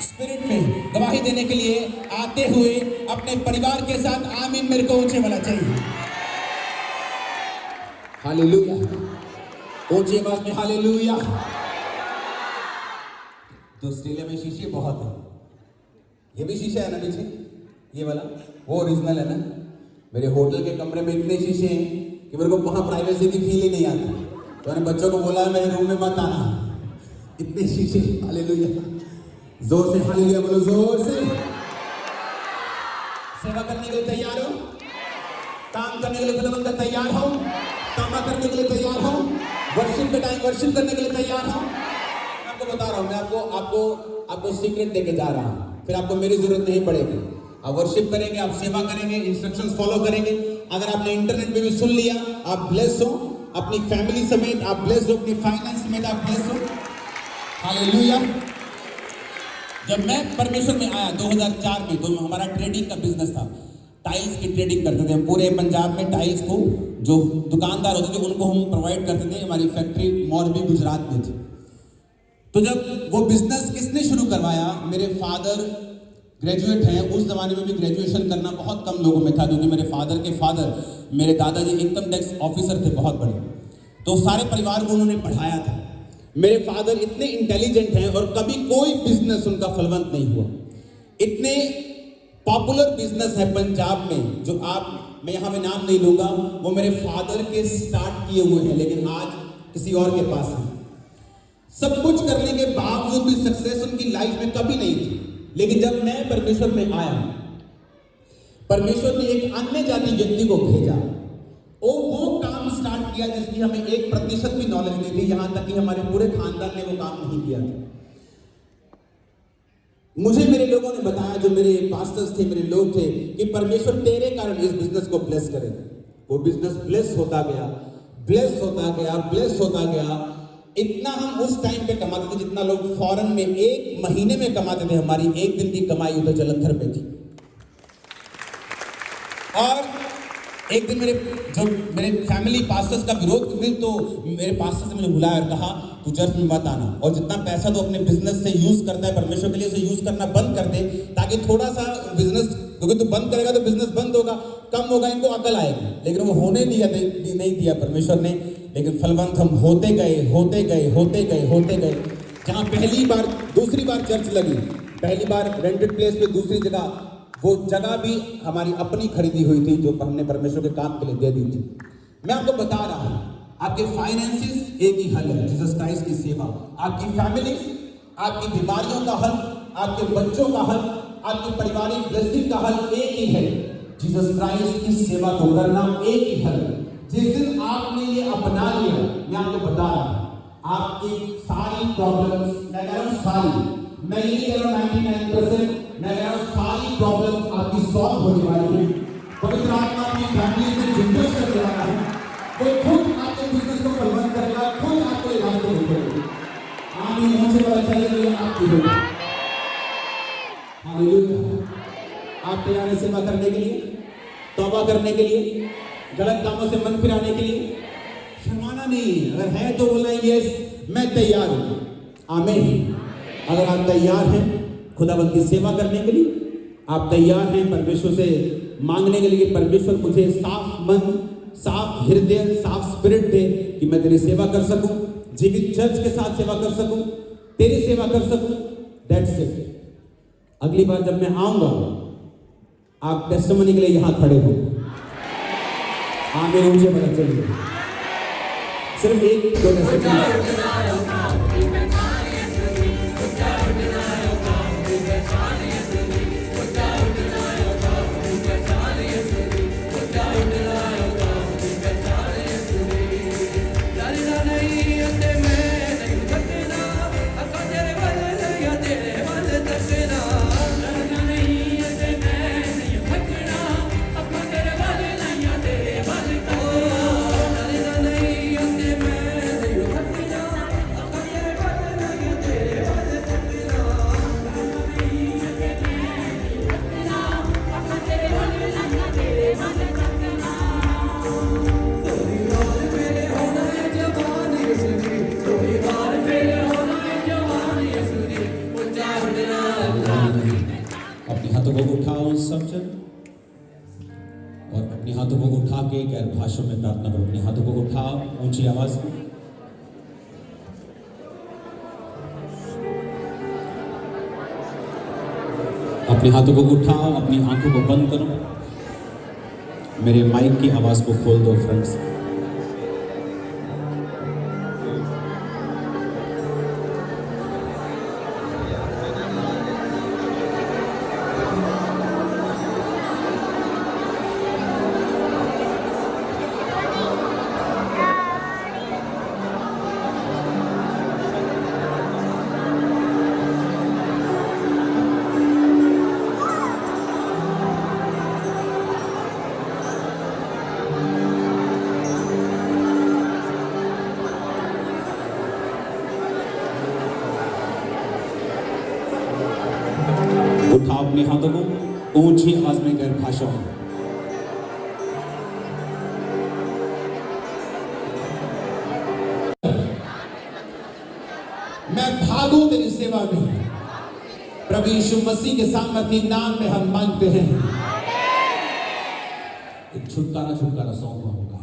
Spirit में गवाही देने के लिए आते हुए अपने परिवार के साथ आमीन मेरे को ऊंचे वाला चाहिए। हालेलुया, ऊंची आवाज में हालेलुया। तो ऑस्ट्रेलिया में शीशे बहुत है, ये भी शीशा है ना पीछे, ये वाला वो ओरिजिनल है ना। मेरे होटल के कमरे में इतने शीशे हैं कि मेरे को वहां प्राइवेसी की फील ही नहीं आती। तो मैंने बच्चों को बोला मेरे रूम में मत आना, इतने शीशे। हालेलुया, जोर से हालेलुया बोलो, जोर से। सेवा करने के लिए तैयार हो, काम करने के लिए खुदावंद का तैयार हो, कामा करने के लिए तैयार हो, वर्शिप के टाइम वर्शिप करने के लिए तैयार हो। मैं आपको बता रहा हूँ, मैं आपको सीक्रेट देके जा रहा हूँ, फिर आपको मेरी जरूरत नहीं पड़ेगी। आप वर्शिप करेंगे, आप सेवा करेंगे, इंस्ट्रक्शंस फॉलो करेंगे। अगर आपने इंटरनेट पे भी सुन लिया, आप ब्लेस हो, अपनी फैमिली समेत आप ब्लेस हो, अपनी फाइनेंस समेत आप ब्लेस हो। हालेलुया। जब मैं परमेश्वर में आया 2004 में, तो हमारा ट्रेडिंग का बिजनेस था, टाइल्स की ट्रेडिंग करते थे हम पूरे पंजाब में। टाइल्स को जो दुकानदार होते थे उनको हम प्रोवाइड करते थे, हमारी फैक्ट्री मौलवी गुजरात में थी। तो जब वो बिजनेस किसने शुरू करवाया, मेरे फादर ग्रेजुएट हैं, उस जमाने में भी ग्रेजुएशन करना बहुत कम लोगों में था, क्योंकि मेरे फादर के फादर मेरे दादाजी इनकम टैक्स ऑफिसर थे बहुत बड़े, तो सारे परिवार को उन्होंने पढ़ाया था। मेरे फादर इतने इंटेलिजेंट हैं और कभी कोई बिजनेस उनका फलवंत नहीं हुआ। इतने पॉपुलर बिजनेस है पंजाब में, जो मैं यहाँ में नाम नहीं लूंगा, वो मेरे फादर के स्टार्ट किए हुए हैं, लेकिन आज किसी और के पास है। सब कुछ करने के बावजूद भी सक्सेस उनकी लाइफ में कभी नहीं थी। लेकिन जब मैं परमेश्वर में आया, परमेश्वर ने एक अन्य जाति व्यक्ति को भेजा, वो काम स्टार्ट किया जिसकी हमें 1% भी नॉलेज नहीं थी, यहां तक कि हमारे पूरे खानदान ने वो काम नहीं किया था। मुझे मेरे लोगों ने बताया, जो मेरे पास्टर्स थे, मेरे लोग थे, कि परमेश्वर तेरे कारण इस बिजनेस को ब्लेस करेगा। वो बिजनेस ब्लेस होता गया, ब्लेस होता गया, ब्लेस होता गया। इतना हम उस टाइम पे कमाते थे जितना लोग फॉरेन में 1 महीने में कमाते थे। हमारी 1 दिन की कमाई उधर जलंधर में थी। और एक दिन मेरे फैमिली पास्टर्स का विरोध करते, तो मेरे पास्टर से मुझे बुलाया और कहा तू चर्च में मत आना, और जितना पैसा तो अपने बिजनेस से यूज करता है परमेश्वर के लिए, उसे यूज करना बंद कर दे, ताकि थोड़ा सा बिजनेस, क्योंकि तू बंद करेगा तो बिजनेस बंद होगा, कम होगा, इनको अकल आएगी। लेकिन वो होने नहीं दिया परमेश्वर ने। लेकिन फलवंत हम होते गए। जहाँ पहली बार दूसरी बार चर्च लगी, पहली बार रेंटेड प्लेस पे, दूसरी जगह, वो जगह भी हमारी अपनी खरीदी हुई थी, जो हमने परमेश्वर के काम के लिए दे दी थी। मैं आपको बता रहा हूं, आपके फाइनेंसेस एक ही हल है, जीसस क्राइस्ट की सेवा। आपकी फैमिली, आपकी बीमारियों का हल, आपके बच्चों का हल, आपकी पारिवारिक ब्लेसिंग का हल एक ही है, जीसस क्राइस्ट की सेवा को करना एक ही हल। जिस दिन आपने ये अपना लिया, मैं आपको बता रहा हूं, आपकी सारी प्रॉब्लम्स, मैं कह रहा हूं सारी, मैं ये कह रहा हूं 99%, मैं कह रहा हूं सारी प्रॉब्लम्स आपकी सॉल्व होने वाली है। पवित्र आत्मा की फैमिली में जिंदगी करने वाला है, वो खुद आपके बिजनेस को प्रबंध करेगा, खुद आपको रास्ते दिखाएगा। आमीन, मुझे पता चलेगा आपकी होगा। हालेलुया। आप तैयार हैं सेवा करने के लिए, तौबा करने के लिए, गलत कामों से मन फिराने के लिए? शर्माना नहीं, अगर है तो बोलना यस मैं तैयार हूं। आमीन। अगर आप तैयार हैं खुदावंद की सेवा करने के लिए, आप तैयार हैं परमेश्वर से मांगने के लिए, परमेश्वर मुझे साफ मन, साफ हृदय, साफ स्पिरिट दे कि मैं तेरी सेवा कर सकूं, जीवित चर्च के साथ सेवा कर सकूं, तेरी सेवा कर सकूं। That's it. अगली बार जब मैं आऊंगा, आप टेस्टिमनी के लिए यहां खड़े हो। आमीन, मुझे मदद चाहिए। सिर्फ 1-2 सेकंड। अपने हाथों को उठाओ सब जन, और अपने हाथों को उठा के गैर भाषाओं में प्रार्थना करो। अपने हाथों को उठाओ ऊंची आवाज में। अपने हाथों को उठाओ, अपनी आंखों को बंद करो। मेरे माइक की आवाज को खोल दो फ्रेंड्स। उठाओ अपने हाथों को ऊंची आवाज में गैर भाषा में। मैं भागूं तेरी सेवा में, प्रभु यीशु मसीह के सामर्थी नाम में हम मांगते हैं। एक छुटकारा सॉन्ग होगा।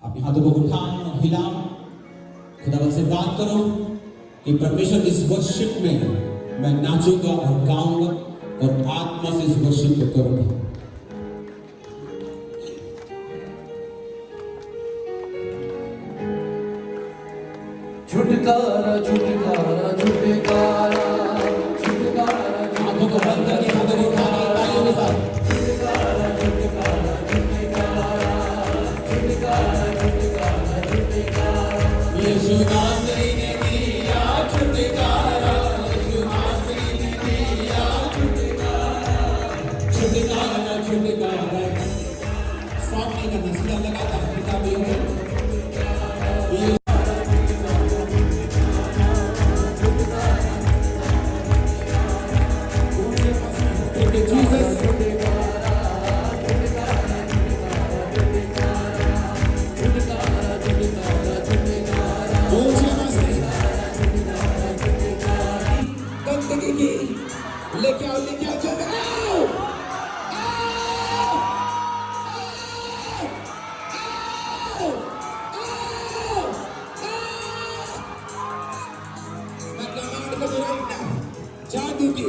अपने हाथों को उठाओ, हिलाओ, खुदावंद से बात करो कि परमेश्वर इस वर्शिप में मैं नाचूंगा और गाऊंगा और आत्मा से इस वर्शिप को करूंगा। छुटकारा छुटकारा छुटकारा छुटकारा, आंखों को बंद करके हाथों को उठाओ तालियों के साथ। छुटकारा छुटकारा छुटकारा छुटकारा छुटकारा छुटकारा, यीशु नासरी ने दिया छुटकारा, यीशु नासरी ने दिया छुटकारा, छुटकारा छुटकारा। सॉन्ग नहीं करना, सीधा लगाता किताब ये है। लेके आओ जल्दी आओ, मैं कमांड कर रहा हूं, जादू की,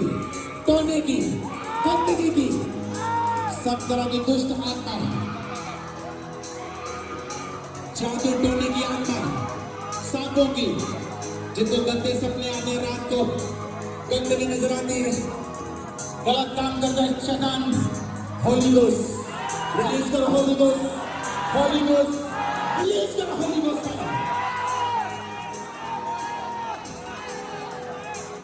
टोने की, गंदगी की, सब तरह की दुष्ट आत्मा, जादू टोने की आत्मा, सांपों की, जिनको गंदे सपने आते हैं, रात को गंदगी नजर आती है, गलत काम करता है शैतान। होली गोस्ट रिलीज करो, होली गोस्ट रिलीज करो, होली गोस्ट।